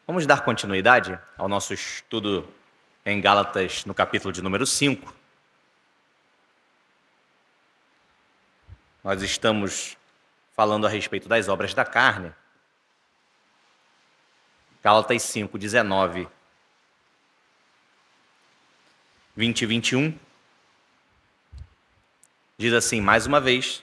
Vamos dar continuidade ao nosso estudo em Gálatas, no capítulo de número 5. Nós estamos falando a respeito das obras da carne. Gálatas 5, 19, 20 e 21. Diz assim, mais uma vez: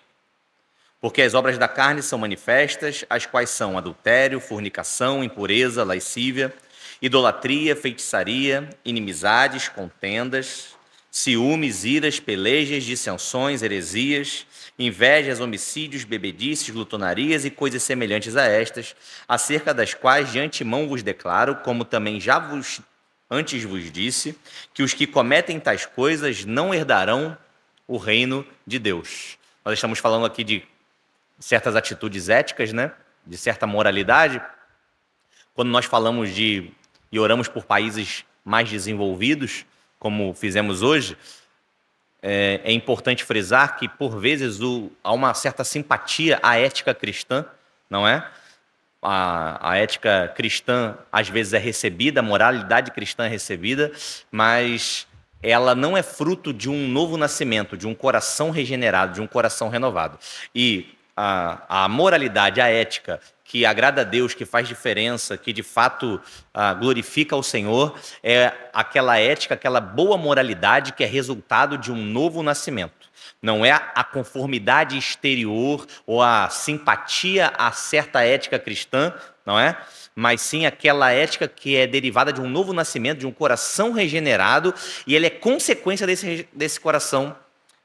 porque as obras da carne são manifestas, as quais são adultério, fornicação, impureza, lascívia, idolatria, feitiçaria, inimizades, contendas, ciúmes, iras, pelejas, dissensões, heresias, invejas, homicídios, bebedices, glutonarias e coisas semelhantes a estas, acerca das quais de antemão vos declaro, como também já antes vos disse, que os que cometem tais coisas não herdarão o reino de Deus. Nós estamos falando aqui de certas atitudes éticas, né? De certa moralidade. Quando nós falamos e oramos por países mais desenvolvidos, como fizemos hoje, é importante frisar que, por vezes, há uma certa simpatia à ética cristã, não é? A ética cristã, às vezes, é recebida, a moralidade cristã é recebida, mas ela não é fruto de um novo nascimento, de um coração regenerado, de um coração renovado. E a moralidade, a ética, que agrada a Deus, que faz diferença, que de fato glorifica o Senhor, é aquela ética, aquela boa moralidade que é resultado de um novo nascimento. Não é a conformidade exterior ou a simpatia a certa ética cristã, não é? Mas sim aquela ética que é derivada de um novo nascimento, de um coração regenerado, e ele é consequência desse coração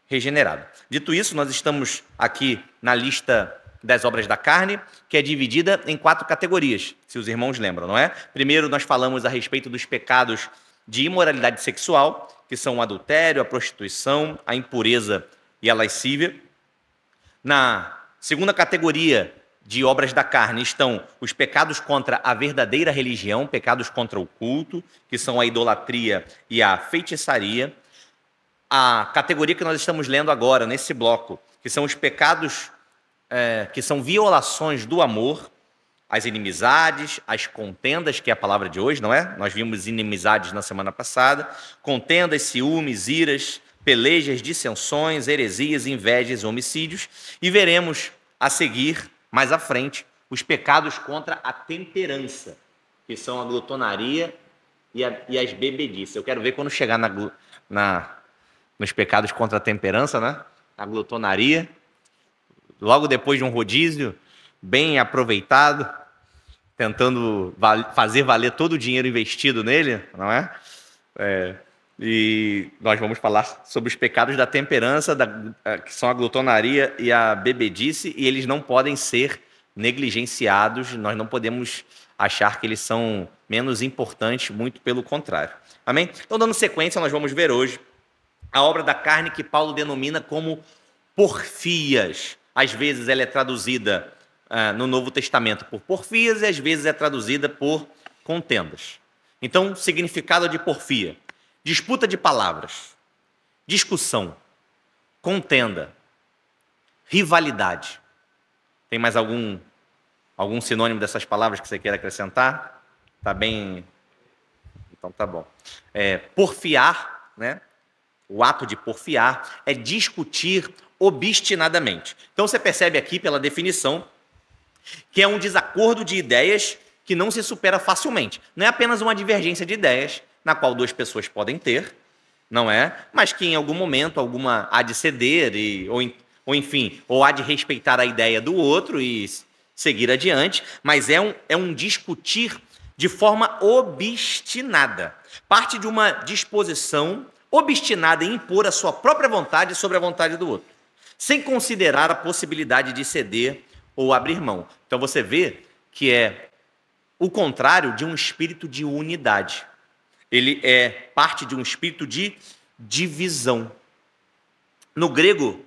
regenerado. Dito isso, nós estamos aqui na lista das obras da carne, que é dividida em 4 categorias, se os irmãos lembram, não é? Primeiro, nós falamos a respeito dos pecados de imoralidade sexual, que são o adultério, a prostituição, a impureza e a lascívia. Na segunda categoria de obras da carne estão os pecados contra a verdadeira religião, pecados contra o culto, que são a idolatria e a feitiçaria. A categoria que nós estamos lendo agora, nesse bloco, que são os pecados que são violações do amor, as inimizades, as contendas, que é a palavra de hoje, não é? Nós vimos inimizades na semana passada, contendas, ciúmes, iras, pelejas, dissensões, heresias, invejas, homicídios, e veremos a seguir, mais à frente, os pecados contra a temperança, que são a glutonaria e as bebedices. Eu quero ver quando chegar nos pecados contra a temperança, né? A glutonaria, logo depois de um rodízio bem aproveitado, tentando fazer valer todo o dinheiro investido nele, não é? E nós vamos falar sobre os pecados da temperança, que são a glutonaria e a bebedice, e eles não podem ser negligenciados, nós não podemos achar que eles são menos importantes, muito pelo contrário. Amém? Então, dando sequência, nós vamos ver hoje a obra da carne que Paulo denomina como porfias. Às vezes ela é traduzida no Novo Testamento por porfias e às vezes é traduzida por contendas. Então, significado de porfia: disputa de palavras, discussão, contenda, rivalidade. Tem mais algum sinônimo dessas palavras que você queira acrescentar? Tá bem? Então tá bom. Porfiar, né? O ato de porfiar é discutir obstinadamente. Então você percebe aqui pela definição que é um desacordo de ideias que não se supera facilmente. Não é apenas uma divergência de ideias na qual 2 pessoas podem ter, não é? Mas que em algum momento alguma há de ceder ou enfim, ou há de respeitar a ideia do outro e seguir adiante, mas é um discutir de forma obstinada. Parte de uma disposição obstinada em impor a sua própria vontade sobre a vontade do outro, sem considerar a possibilidade de ceder ou abrir mão. Então você vê que é o contrário de um espírito de unidade. Ele é parte de um espírito de divisão. No grego,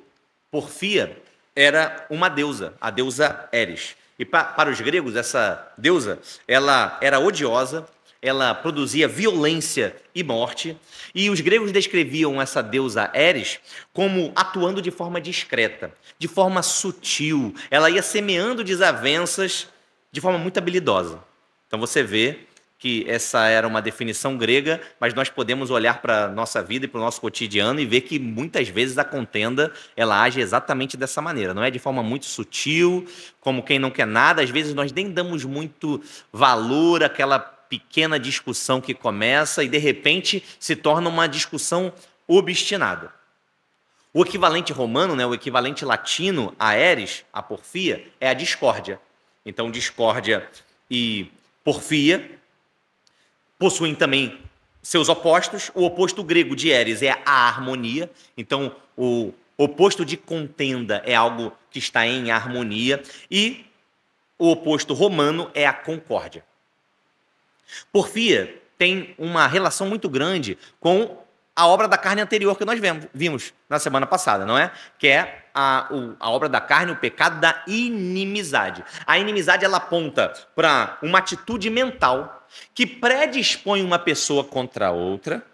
porfia era uma deusa, a deusa Eris. E para os gregos, essa deusa, ela era odiosa, ela produzia violência e morte, e os gregos descreviam essa deusa Eris como atuando de forma discreta, de forma sutil. Ela ia semeando desavenças de forma muito habilidosa. Então você vê que essa era uma definição grega, mas nós podemos olhar para a nossa vida e para o nosso cotidiano e ver que muitas vezes a contenda ela age exatamente dessa maneira, não é de forma muito sutil, como quem não quer nada. Às vezes nós nem damos muito valor àquela pequena discussão que começa e de repente se torna uma discussão obstinada. O equivalente romano, né, o equivalente latino a eris, a porfia, é a discórdia. Então, discórdia e porfia possuem também seus opostos. O oposto grego de eris é a harmonia. Então, o oposto de contenda é algo que está em harmonia. E o oposto romano é a concórdia. Porfia tem uma relação muito grande com a obra da carne anterior que nós vimos na semana passada, não é? Que é a obra da carne, o pecado da inimizade. A inimizade ela aponta para uma atitude mental que predispõe uma pessoa contra outra,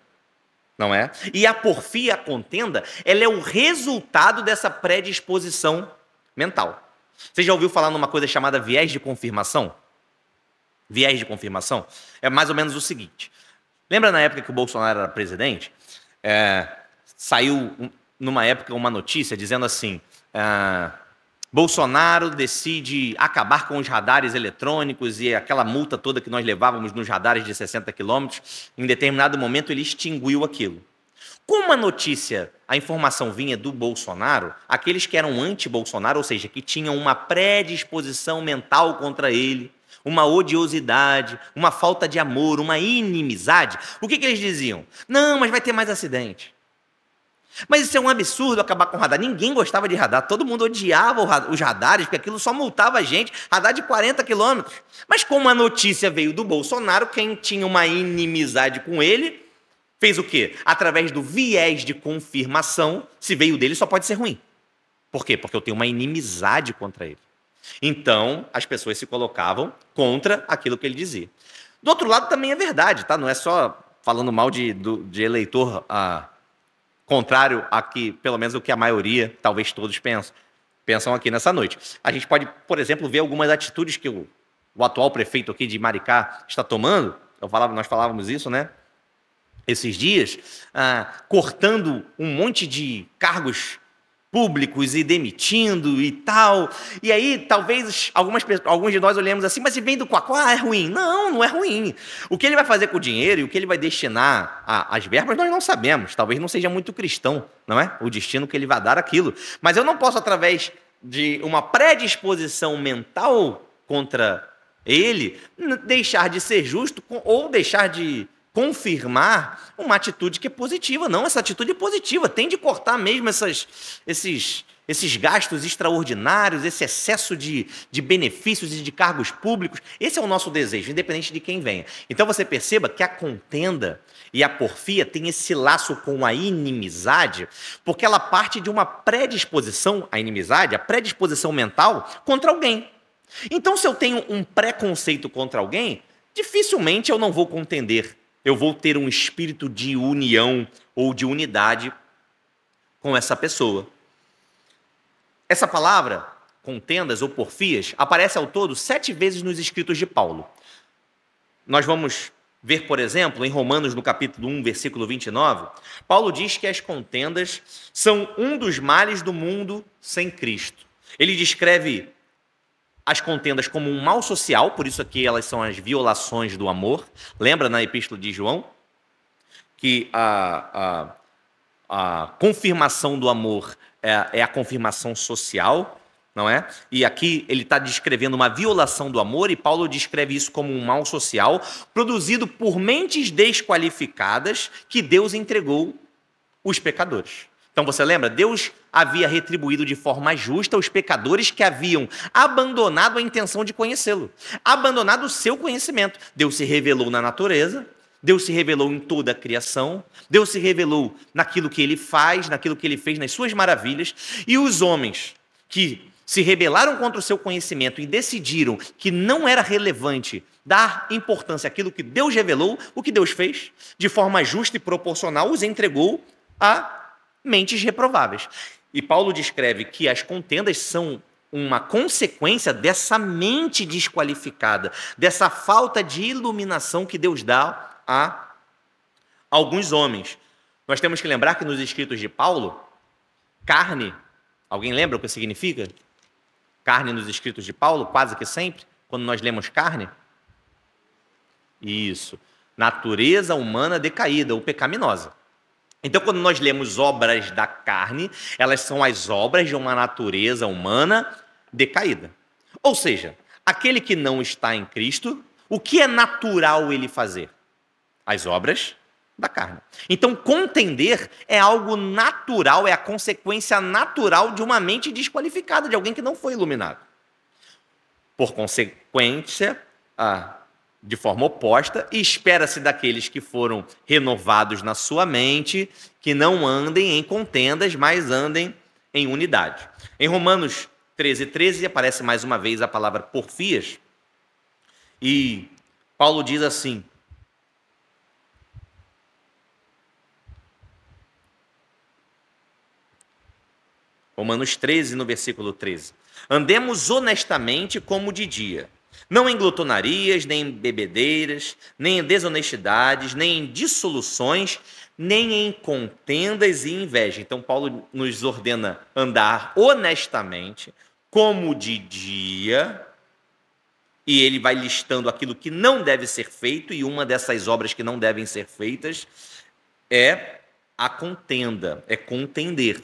não é? E a porfia, a contenda, ela é o resultado dessa predisposição mental. Você já ouviu falar numa coisa chamada viés de confirmação? Viés de confirmação é mais ou menos o seguinte. Lembra na época que o Bolsonaro era presidente? Saiu numa época uma notícia dizendo assim: Bolsonaro decide acabar com os radares eletrônicos e aquela multa toda que nós levávamos nos radares de 60 quilômetros. Em determinado momento ele extinguiu aquilo. Como a notícia, a informação vinha do Bolsonaro, aqueles que eram anti-Bolsonaro, ou seja, que tinham uma predisposição mental contra ele, uma odiosidade, uma falta de amor, uma inimizade, o que eles diziam? Não, mas vai ter mais acidente. Mas isso é um absurdo, acabar com o radar. Ninguém gostava de radar, todo mundo odiava os radares, porque aquilo só multava a gente, radar de 40 quilômetros. Mas como a notícia veio do Bolsonaro, quem tinha uma inimizade com ele, fez o quê? Através do viés de confirmação, se veio dele só pode ser ruim. Por quê? Porque eu tenho uma inimizade contra ele. Então, as pessoas se colocavam contra aquilo que ele dizia. Do outro lado também é verdade, tá? Não é só falando mal de eleitor contrário a que, pelo menos o que a maioria, talvez todos pensam aqui nessa noite. A gente pode, por exemplo, ver algumas atitudes que o atual prefeito aqui de Maricá está tomando. Nós falávamos isso, né? Esses dias, cortando um monte de cargos públicos e demitindo e tal. E aí, talvez, alguns de nós olhemos assim, mas se vem do Quaquá, é ruim. Não, não é ruim. O que ele vai fazer com o dinheiro e o que ele vai destinar às verbas, nós não sabemos. Talvez não seja muito cristão, não é? O destino que ele vai dar aquilo. Mas eu não posso, através de uma predisposição mental contra ele, deixar de ser justo ou deixar de confirmar uma atitude que é positiva. Não, essa atitude é positiva, tem de cortar mesmo esses gastos extraordinários, esse excesso de benefícios e de cargos públicos. Esse é o nosso desejo, independente de quem venha. Então você perceba que a contenda e a porfia tem esse laço com a inimizade, porque ela parte de uma predisposição, a inimizade, a predisposição mental contra alguém. Então, se eu tenho um preconceito contra alguém, dificilmente eu não vou contender. Eu vou ter um espírito de união ou de unidade com essa pessoa. Essa palavra, contendas ou porfias, aparece ao todo 7 vezes nos escritos de Paulo. Nós vamos ver, por exemplo, em Romanos, no capítulo 1, versículo 29, Paulo diz que as contendas são um dos males do mundo sem Cristo. Ele descreve as contendas como um mal social, por isso aqui elas são as violações do amor. Lembra na epístola de João que a confirmação do amor é a confirmação social, não é? E aqui ele está descrevendo uma violação do amor, e Paulo descreve isso como um mal social produzido por mentes desqualificadas que Deus entregou os pecadores. Então você lembra? Deus havia retribuído de forma justa os pecadores que haviam abandonado a intenção de conhecê-lo, abandonado o seu conhecimento. Deus se revelou na natureza, Deus se revelou em toda a criação, Deus se revelou naquilo que ele faz, naquilo que ele fez, nas suas maravilhas, e os homens que se rebelaram contra o seu conhecimento e decidiram que não era relevante dar importância àquilo que Deus revelou, o que Deus fez, de forma justa e proporcional, os entregou a mentes reprováveis. E Paulo descreve que as contendas são uma consequência dessa mente desqualificada, dessa falta de iluminação que Deus dá a alguns homens. Nós temos que lembrar que nos escritos de Paulo, carne, alguém lembra o que significa? Carne nos escritos de Paulo, quase que sempre, quando nós lemos carne? Isso, natureza humana decaída ou pecaminosa. Então, quando nós lemos obras da carne, elas são as obras de uma natureza humana decaída. Ou seja, aquele que não está em Cristo, o que é natural ele fazer? As obras da carne. Então, contender é algo natural, é a consequência natural de uma mente desqualificada, de alguém que não foi iluminado. Por consequência, de forma oposta, e espera-se daqueles que foram renovados na sua mente, que não andem em contendas, mas andem em unidade. Em Romanos 13:13 aparece mais uma vez a palavra porfias, e Paulo diz assim: Romanos 13, no versículo 13. Andemos honestamente como de dia, não em glutonarias, nem em bebedeiras, nem em desonestidades, nem em dissoluções, nem em contendas e inveja. Então, Paulo nos ordena andar honestamente, como de dia, e ele vai listando aquilo que não deve ser feito, e uma dessas obras que não devem ser feitas é a contenda, é contender.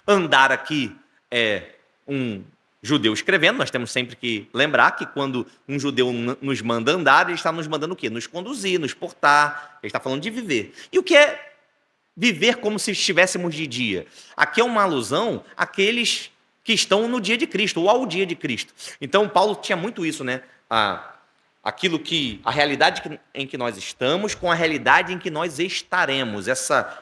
Andar aqui é um judeu escrevendo, nós temos sempre que lembrar que quando um judeu nos manda andar, ele está nos mandando o quê? Nos conduzir, nos portar, ele está falando de viver. E o que é viver como se estivéssemos de dia? Aqui é uma alusão àqueles que estão no dia de Cristo, ou ao dia de Cristo. Então, Paulo tinha muito isso, né? A realidade em que nós estamos com a realidade em que nós estaremos,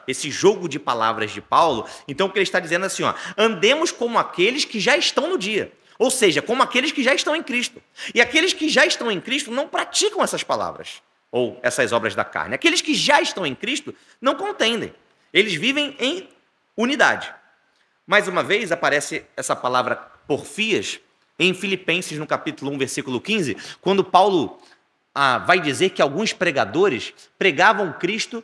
esse jogo de palavras de Paulo. Então o que ele está dizendo é assim, andemos como aqueles que já estão no dia, ou seja, como aqueles que já estão em Cristo. E aqueles que já estão em Cristo não praticam essas palavras, ou essas obras da carne. Aqueles que já estão em Cristo não contendem, eles vivem em unidade. Mais uma vez aparece essa palavra porfias, em Filipenses, no capítulo 1, versículo 15, quando Paulo vai dizer que alguns pregadores pregavam Cristo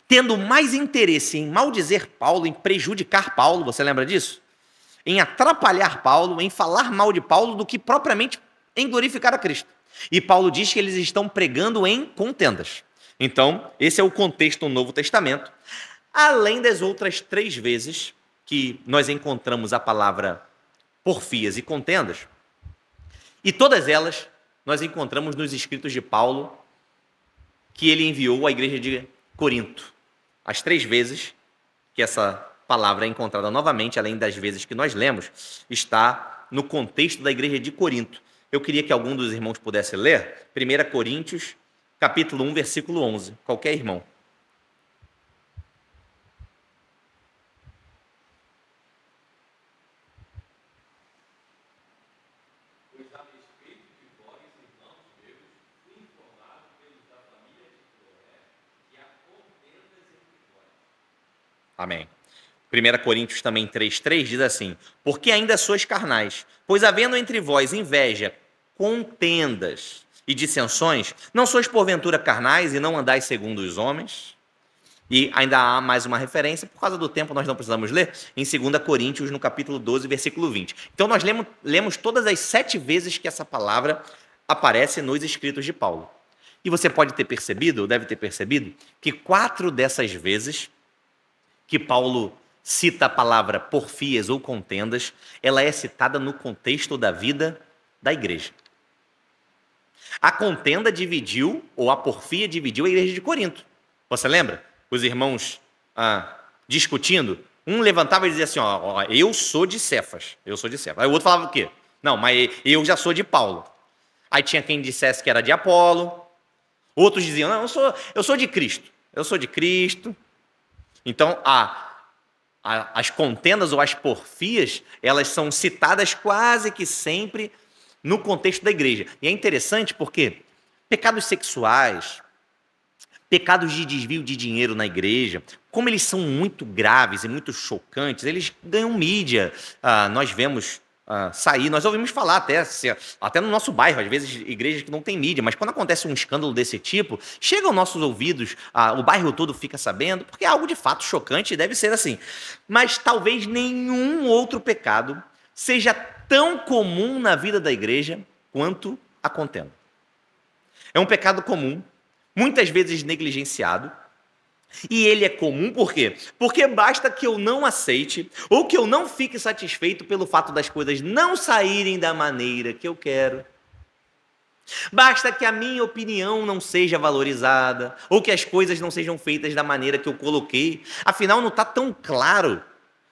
tendo mais interesse em maldizer Paulo, em prejudicar Paulo, você lembra disso? Em atrapalhar Paulo, em falar mal de Paulo, do que propriamente em glorificar a Cristo. E Paulo diz que eles estão pregando em contendas. Então, esse é o contexto do Novo Testamento, além das outras 3 vezes que nós encontramos a palavra porfias e contendas, e todas elas nós encontramos nos escritos de Paulo que ele enviou à igreja de Corinto. As 3 vezes que essa palavra é encontrada novamente, além das vezes que nós lemos, está no contexto da igreja de Corinto. Eu queria que algum dos irmãos pudesse ler 1 Coríntios, capítulo 1, versículo 11. Qualquer irmão. Amém. 1 Coríntios também 3:3 diz assim: porque ainda sois carnais, pois havendo entre vós inveja, contendas e dissensões, não sois porventura carnais e não andais segundo os homens? E ainda há mais uma referência, por causa do tempo nós não precisamos ler, em 2 Coríntios, no capítulo 12, versículo 20. Então nós lemos todas as 7 vezes que essa palavra aparece nos escritos de Paulo. E você pode ter percebido, ou deve ter percebido, que 4 dessas vezes que Paulo cita a palavra porfias ou contendas, ela é citada no contexto da vida da igreja. A contenda dividiu, ou a porfia dividiu a igreja de Corinto. Você lembra? Os irmãos discutindo, um levantava e dizia assim, eu sou de Cefas, eu sou de Cefas. Aí o outro falava o quê? Não, mas eu já sou de Paulo. Aí tinha quem dissesse que era de Apolo, outros diziam, não, eu sou de Cristo, eu sou de Cristo. Então, as contendas ou as porfias, elas são citadas quase que sempre no contexto da igreja. E é interessante porque pecados sexuais, pecados de desvio de dinheiro na igreja, como eles são muito graves e muito chocantes, eles ganham mídia. Nós vemos sair. Nós ouvimos falar até no nosso bairro, às vezes igrejas que não tem mídia, mas quando acontece um escândalo desse tipo, chega aos nossos ouvidos, o bairro todo fica sabendo, porque é algo de fato chocante e deve ser assim. Mas talvez nenhum outro pecado seja tão comum na vida da igreja quanto a contenda. É um pecado comum, muitas vezes negligenciado, e ele é comum por quê? Porque basta que eu não aceite ou que eu não fique satisfeito pelo fato das coisas não saírem da maneira que eu quero. Basta que a minha opinião não seja valorizada ou que as coisas não sejam feitas da maneira que eu coloquei. Afinal, não está tão claro,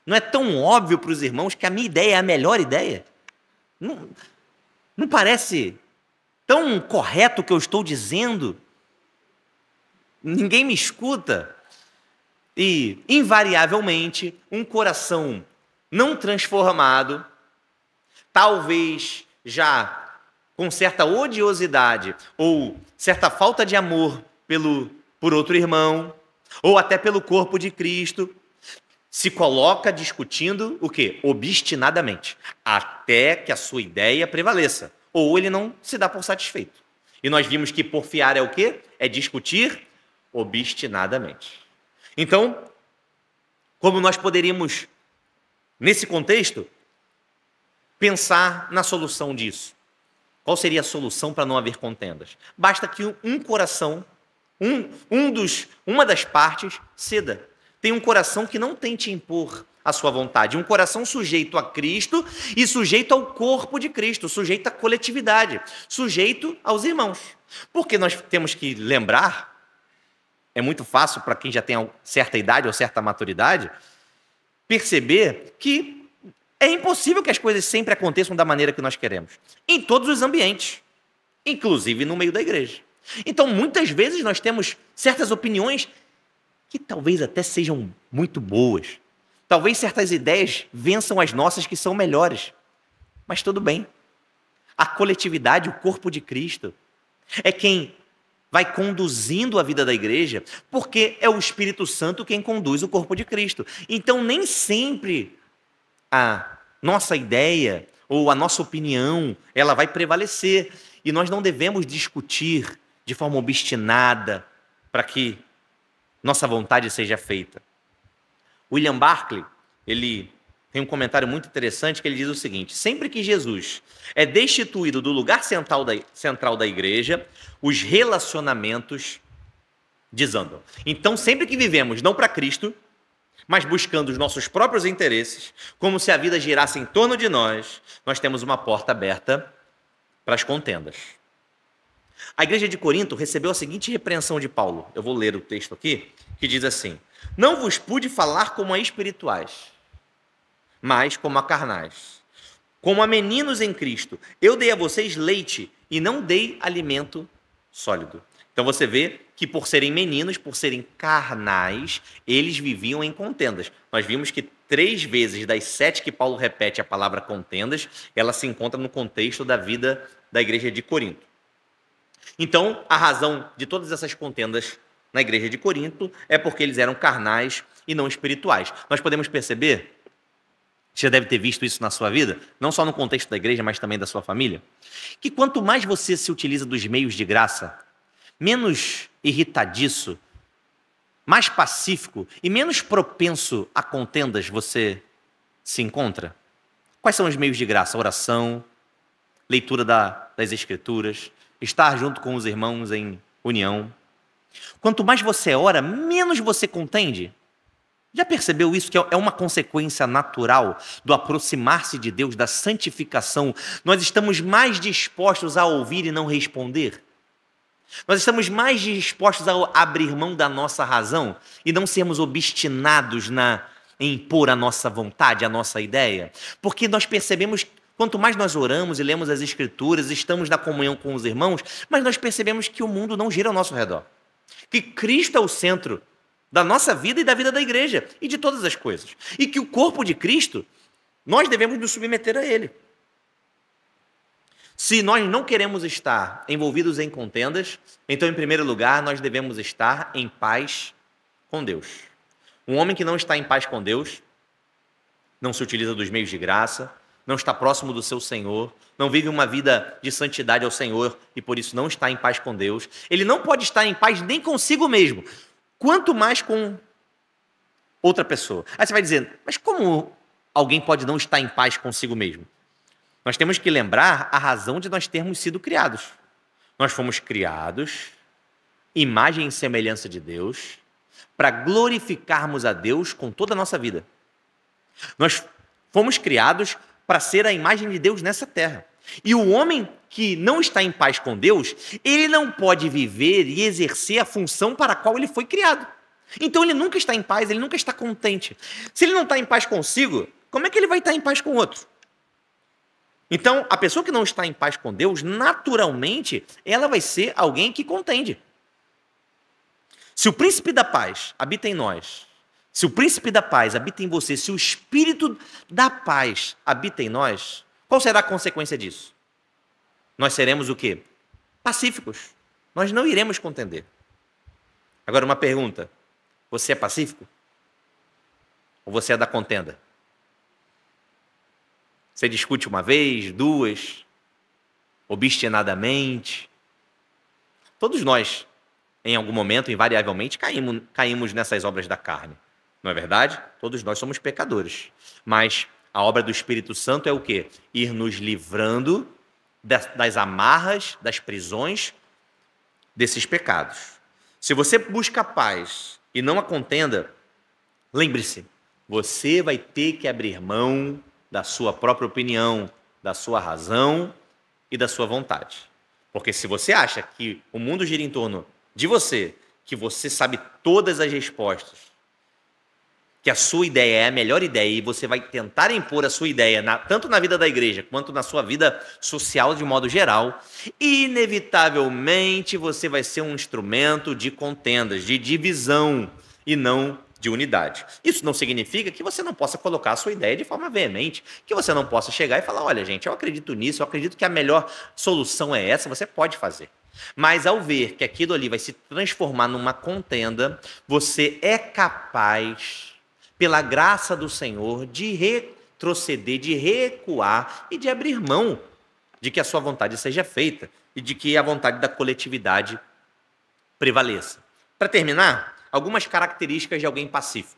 não é tão óbvio para os irmãos que a minha ideia é a melhor ideia. Não parece tão correto o que eu estou dizendo? Ninguém me escuta. E, invariavelmente, um coração não transformado, talvez já com certa odiosidade ou certa falta de amor por outro irmão, ou até pelo corpo de Cristo, se coloca discutindo o quê? Obstinadamente, até que a sua ideia prevaleça, ou ele não se dá por satisfeito. E nós vimos que porfiar é o quê? É discutir obstinadamente. Então, como nós poderíamos, nesse contexto, pensar na solução disso? Qual seria a solução para não haver contendas? Basta que um coração, uma das partes, ceda. Tem um coração que não tente impor a sua vontade, um coração sujeito a Cristo e sujeito ao corpo de Cristo, sujeito à coletividade, sujeito aos irmãos. Porque nós temos que lembrar, é muito fácil para quem já tem certa idade ou certa maturidade, perceber que é impossível que as coisas sempre aconteçam da maneira que nós queremos, em todos os ambientes, inclusive no meio da igreja. Então, muitas vezes nós temos certas opiniões que talvez até sejam muito boas, talvez certas ideias vençam as nossas que são melhores, mas tudo bem. A coletividade, o corpo de Cristo, é quem vai conduzindo a vida da igreja, porque é o Espírito Santo quem conduz o corpo de Cristo. Então, nem sempre a nossa ideia ou a nossa opinião, ela vai prevalecer. E nós não devemos discutir de forma obstinada para que nossa vontade seja feita. William Barclay, ele tem um comentário muito interessante que ele diz o seguinte: sempre que Jesus é destituído do lugar central da igreja, os relacionamentos desandam. Então, sempre que vivemos não para Cristo, mas buscando os nossos próprios interesses, como se a vida girasse em torno de nós, nós temos uma porta aberta para as contendas. A igreja de Corinto recebeu a seguinte repreensão de Paulo. Eu vou ler o texto aqui, que diz assim: não vos pude falar como a espirituais, mas como a carnais, como a meninos em Cristo. Eu dei a vocês leite e não dei alimento sólido. Então você vê que por serem meninos, por serem carnais, eles viviam em contendas. Nós vimos que 3 vezes das 7 que Paulo repete a palavra contendas, ela se encontra no contexto da vida da igreja de Corinto. Então, a razão de todas essas contendas na igreja de Corinto é porque eles eram carnais e não espirituais. Nós podemos perceber, você já deve ter visto isso na sua vida, não só no contexto da igreja, mas também da sua família, que quanto mais você se utiliza dos meios de graça, menos irritadiço, mais pacífico e menos propenso a contendas você se encontra. Quais são os meios de graça? Oração, leitura das Escrituras, estar junto com os irmãos em união. Quanto mais você ora, menos você contende. Já percebeu isso, que é uma consequência natural do aproximar-se de Deus, da santificação? Nós estamos mais dispostos a ouvir e não responder. Nós estamos mais dispostos a abrir mão da nossa razão e não sermos obstinados em impor a nossa vontade, a nossa ideia. Porque nós percebemos, quanto mais nós oramos e lemos as Escrituras, estamos na comunhão com os irmãos, mas nós percebemos que o mundo não gira ao nosso redor. Que Cristo é o centro da nossa vida e da vida da igreja e de todas as coisas. E que o corpo de Cristo, nós devemos nos submeter a Ele. Se nós não queremos estar envolvidos em contendas, então, em primeiro lugar, nós devemos estar em paz com Deus. Um homem que não está em paz com Deus, não se utiliza dos meios de graça, não está próximo do seu Senhor, não vive uma vida de santidade ao Senhor e por isso não está em paz com Deus. Ele não pode estar em paz nem consigo mesmo, quanto mais com outra pessoa. Aí você vai dizer, mas como alguém pode não estar em paz consigo mesmo? Nós temos que lembrar a razão de nós termos sido criados. Nós fomos criados, imagem e semelhança de Deus, para glorificarmos a Deus com toda a nossa vida. Nós fomos criados para ser a imagem de Deus nessa terra. E o homem que não está em paz com Deus, ele não pode viver e exercer a função para a qual ele foi criado. Então ele nunca está em paz, ele nunca está contente. Se ele não está em paz consigo, como é que ele vai estar em paz com o outro? Então, a pessoa que não está em paz com Deus, naturalmente, ela vai ser alguém que contende. Se o príncipe da paz habita em nós, se o príncipe da paz habita em você, se o espírito da paz habita em nós, qual será a consequência disso? Nós seremos o quê? Pacíficos. Nós não iremos contender. Agora, uma pergunta. Você é pacífico? Ou você é da contenda? Você discute uma vez, duas, obstinadamente. Todos nós, em algum momento, invariavelmente, caímos nessas obras da carne. Não é verdade? Todos nós somos pecadores. Mas a obra do Espírito Santo é o quê? Ir nos livrando das amarras, das prisões desses pecados. Se você busca paz e não a contenda, lembre-se, você vai ter que abrir mão da sua própria opinião, da sua razão e da sua vontade. Porque se você acha que o mundo gira em torno de você, que você sabe todas as respostas, que a sua ideia é a melhor ideia e você vai tentar impor a sua ideia tanto na vida da igreja quanto na sua vida social de modo geral, inevitavelmente você vai ser um instrumento de contendas, de divisão e não de unidade. Isso não significa que você não possa colocar a sua ideia de forma veemente, que você não possa chegar e falar, olha gente, eu acredito nisso, eu acredito que a melhor solução é essa, você pode fazer. Mas ao ver que aquilo ali vai se transformar numa contenda, você é capaz, pela graça do Senhor, de retroceder, de recuar e de abrir mão de que a sua vontade seja feita e de que a vontade da coletividade prevaleça. Para terminar, algumas características de alguém pacífico.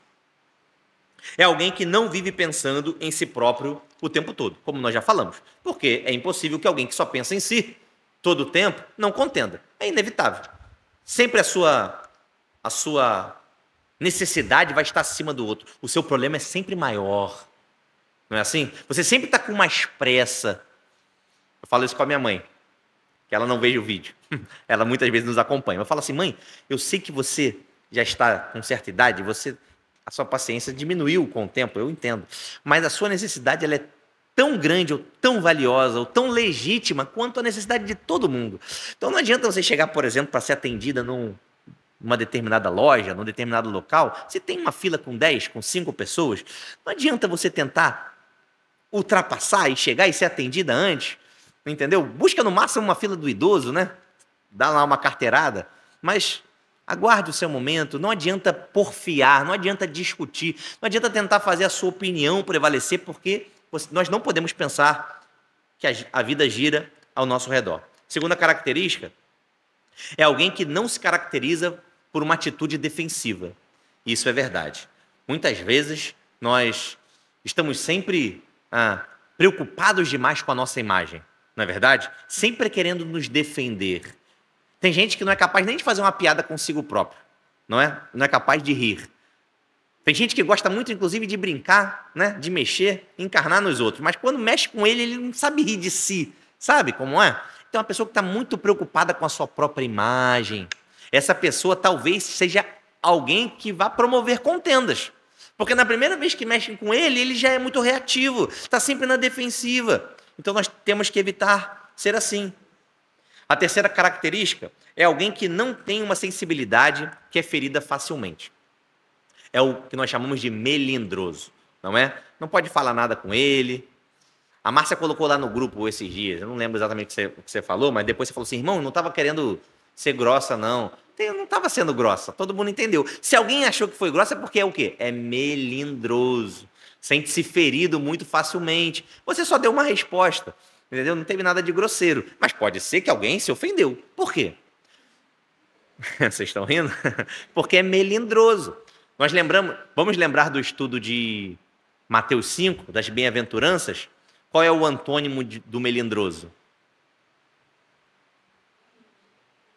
É alguém que não vive pensando em si próprio o tempo todo, como nós já falamos. Porque é impossível que alguém que só pensa em si todo o tempo não contenda. É inevitável. Sempre a sua necessidade vai estar acima do outro. O seu problema é sempre maior. Não é assim? Você sempre está com mais pressa. Eu falo isso com a minha mãe, que ela não veja o vídeo. Ela muitas vezes nos acompanha. Eu falo assim, mãe, eu sei que você já está com certa idade, a sua paciência diminuiu com o tempo, eu entendo. Mas a sua necessidade ela é tão grande, ou tão valiosa, ou tão legítima, quanto a necessidade de todo mundo. Então não adianta você chegar, por exemplo, para ser atendida numa determinada loja, num determinado local, se tem uma fila com 10, com 5 pessoas, não adianta você tentar ultrapassar e chegar e ser atendida antes, entendeu? Busca no máximo uma fila do idoso, né? Dá lá uma carteirada, mas aguarde o seu momento, não adianta porfiar, não adianta discutir, não adianta tentar fazer a sua opinião prevalecer, porque nós não podemos pensar que a vida gira ao nosso redor. Segunda característica, é alguém que não se caracteriza por uma atitude defensiva. Isso é verdade. Muitas vezes nós estamos sempre preocupados demais com a nossa imagem, não é verdade? Sempre querendo nos defender. Tem gente que não é capaz nem de fazer uma piada consigo próprio, não é? Não é capaz de rir. Tem gente que gosta muito, inclusive, de brincar, né? De mexer, encarnar nos outros. Mas quando mexe com ele não sabe rir de si. Sabe como é? Então, uma pessoa que está muito preocupada com a sua própria imagem, essa pessoa talvez seja alguém que vá promover contendas. Porque na primeira vez que mexem com ele, ele já é muito reativo, está sempre na defensiva. Então, nós temos que evitar ser assim. A terceira característica é alguém que não tem uma sensibilidade que é ferida facilmente. É o que nós chamamos de melindroso, não é? Não pode falar nada com ele. A Márcia colocou lá no grupo esses dias, eu não lembro exatamente o que você falou, mas depois você falou assim, irmão, eu não estava querendo ser grossa, não. Eu não estava sendo grossa, todo mundo entendeu. Se alguém achou que foi grossa é porque é o quê? É melindroso. Sente-se ferido muito facilmente. Você só deu uma resposta, entendeu? Não teve nada de grosseiro. Mas pode ser que alguém se ofendeu. Por quê? Vocês estão rindo? Porque é melindroso. Vamos lembrar do estudo de Mateus 5, das bem-aventuranças? Qual é o antônimo do melindroso?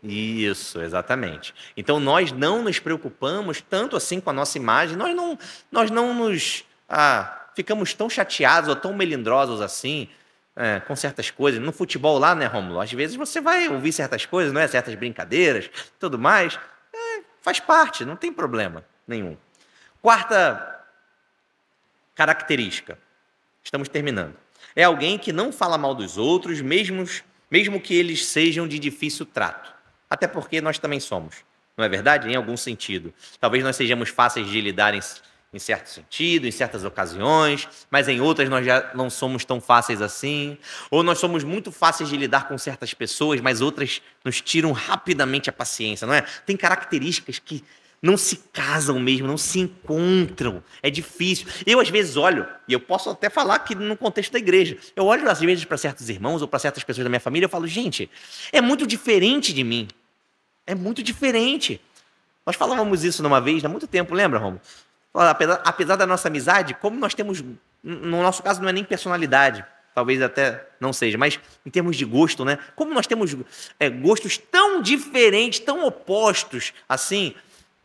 Isso, exatamente. Então, nós não nos preocupamos tanto assim com a nossa imagem, nós não nos ficamos tão chateados ou tão melindrosos assim com certas coisas. No futebol lá, né, Rômulo? Às vezes você vai ouvir certas coisas, não é? Certas brincadeiras, tudo mais. Faz parte, não tem problema nenhum. Quarta característica, estamos terminando. É alguém que não fala mal dos outros, mesmo que eles sejam de difícil trato. Até porque nós também somos, não é verdade? Em algum sentido. Talvez nós sejamos fáceis de lidar em certo sentido, em certas ocasiões, mas em outras nós já não somos tão fáceis assim. Ou nós somos muito fáceis de lidar com certas pessoas, mas outras nos tiram rapidamente a paciência, não é? Tem características que não se casam mesmo, não se encontram. É difícil. Eu, às vezes, olho, e eu posso até falar que no contexto da igreja, eu olho, às vezes, para certos irmãos ou para certas pessoas da minha família, eu falo, gente, é muito diferente de mim. É muito diferente. Nós falávamos isso numa vez, há muito tempo, lembra, Romulo? Apesar da nossa amizade, como nós temos, no nosso caso, não é nem personalidade, talvez até não seja, mas em termos de gosto, né? Como nós temos gostos tão diferentes, tão opostos, assim,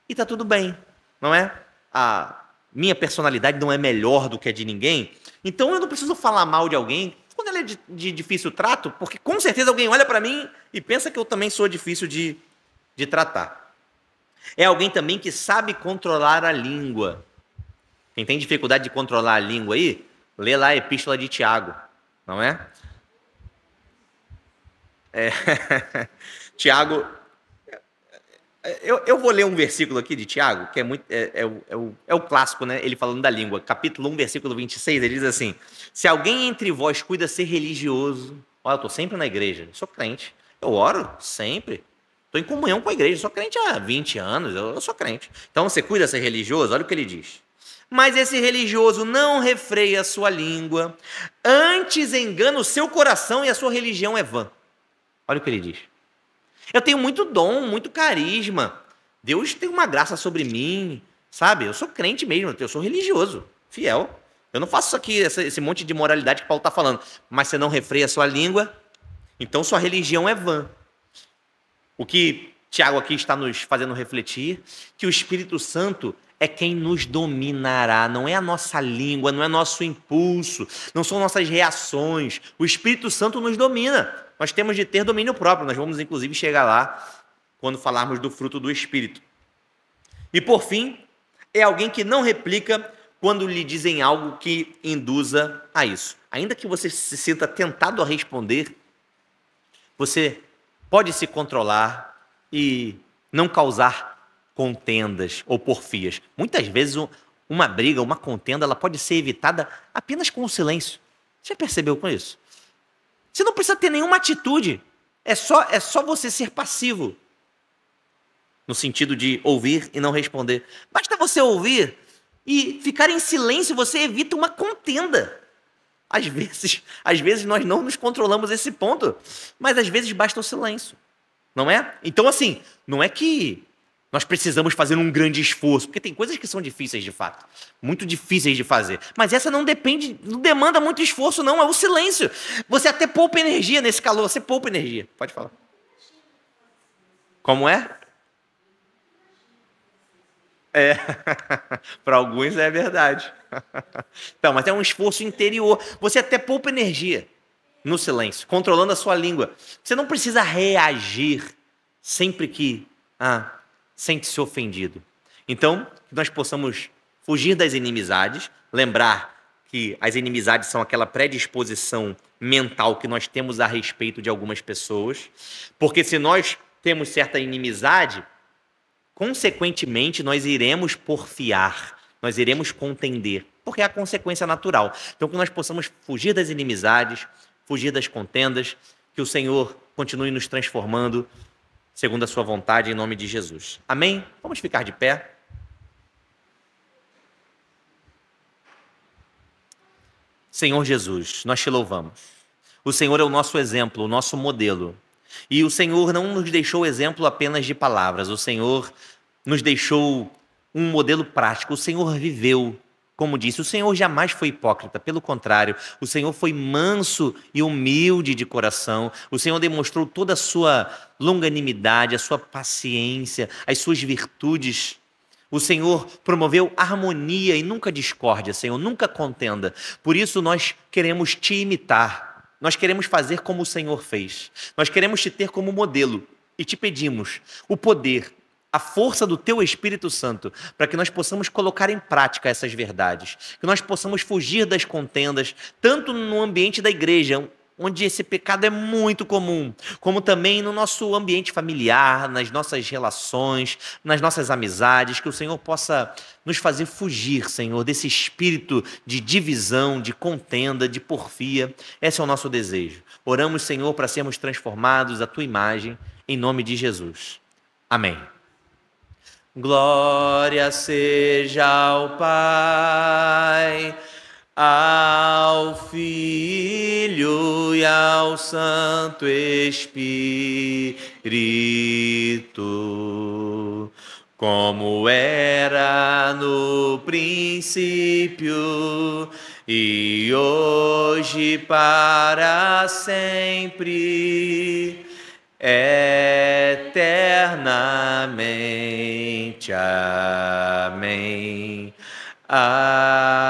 e tá tudo bem, não é? A minha personalidade não é melhor do que a de ninguém, então eu não preciso falar mal de alguém quando ela é de difícil trato, porque com certeza alguém olha para mim e pensa que eu também sou difícil de tratar. É alguém também que sabe controlar a língua. Quem tem dificuldade de controlar a língua aí, lê lá a Epístola de Tiago, não é? Tiago... Eu vou ler um versículo aqui de Tiago, que é o clássico, né? Ele falando da língua. Capítulo 1, versículo 26, ele diz assim: se alguém entre vós cuida ser religioso... Olha, eu estou sempre na igreja, sou crente. Eu oro sempre. Estou em comunhão com a igreja, sou crente há 20 anos, eu sou crente. Então você cuida ser religioso? Olha o que ele diz. Mas esse religioso não refreia a sua língua, antes engana o seu coração e a sua religião é vã. Olha o que ele diz. Eu tenho muito dom, muito carisma. Deus tem uma graça sobre mim, sabe? Eu sou crente mesmo, eu sou religioso, fiel. Eu não faço isso aqui, esse monte de moralidade que Paulo está falando. Mas você não refreia a sua língua, então sua religião é vã. O que Tiago aqui está nos fazendo refletir, que o Espírito Santo é quem nos dominará, não é a nossa língua, não é nosso impulso, não são nossas reações. O Espírito Santo nos domina. Nós temos de ter domínio próprio. Nós vamos, inclusive, chegar lá quando falarmos do fruto do Espírito. E, por fim, é alguém que não replica quando lhe dizem algo que induza a isso. Ainda que você se sinta tentado a responder, você pode se controlar e não causar contendas ou porfias. Muitas vezes uma briga, uma contenda, ela pode ser evitada apenas com o silêncio. Você já percebeu com isso? Você não precisa ter nenhuma atitude. É só você ser passivo. No sentido de ouvir e não responder. Basta você ouvir e ficar em silêncio, você evita uma contenda. Às vezes nós não nos controlamos esse ponto, mas às vezes basta o silêncio. Não é? Então, assim, não é que nós precisamos fazer um grande esforço, porque tem coisas que são difíceis de fato, muito difíceis de fazer, mas essa não demanda muito esforço não, é o silêncio. Você até poupa energia nesse calor, você poupa energia. Pode falar. Como é? Para alguns é verdade. Então, mas é um esforço interior. Você até poupa energia no silêncio, controlando a sua língua. Você não precisa reagir sempre que sente-se ofendido. Então, que nós possamos fugir das inimizades, lembrar que as inimizades são aquela predisposição mental que nós temos a respeito de algumas pessoas, porque se nós temos certa inimizade, consequentemente nós iremos porfiar, nós iremos contender, porque é a consequência natural. Então, que nós possamos fugir das inimizades, fugir das contendas, que o Senhor continue nos transformando segundo a sua vontade, em nome de Jesus. Amém? Vamos ficar de pé. Senhor Jesus, nós te louvamos. O Senhor é o nosso exemplo, o nosso modelo. E o Senhor não nos deixou exemplo apenas de palavras, o Senhor nos deixou um modelo prático. O Senhor viveu, como disse, o Senhor jamais foi hipócrita, pelo contrário, o Senhor foi manso e humilde de coração. O Senhor demonstrou toda a sua longanimidade, a sua paciência, as suas virtudes. O Senhor promoveu harmonia e nunca discórdia, Senhor, nunca contenda. Por isso nós queremos te imitar. Nós queremos fazer como o Senhor fez. Nós queremos te ter como modelo e te pedimos o poder, a força do teu Espírito Santo, para que nós possamos colocar em prática essas verdades, que nós possamos fugir das contendas, tanto no ambiente da igreja, onde esse pecado é muito comum, como também no nosso ambiente familiar, nas nossas relações, nas nossas amizades, que o Senhor possa nos fazer fugir, Senhor, desse espírito de divisão, de contenda, de porfia. Esse é o nosso desejo. Oramos, Senhor, para sermos transformados à tua imagem, em nome de Jesus. Amém. Glória seja ao Pai, ao Filho e ao Santo Espírito, como era no princípio e hoje para sempre, eternamente. Amém. Amém.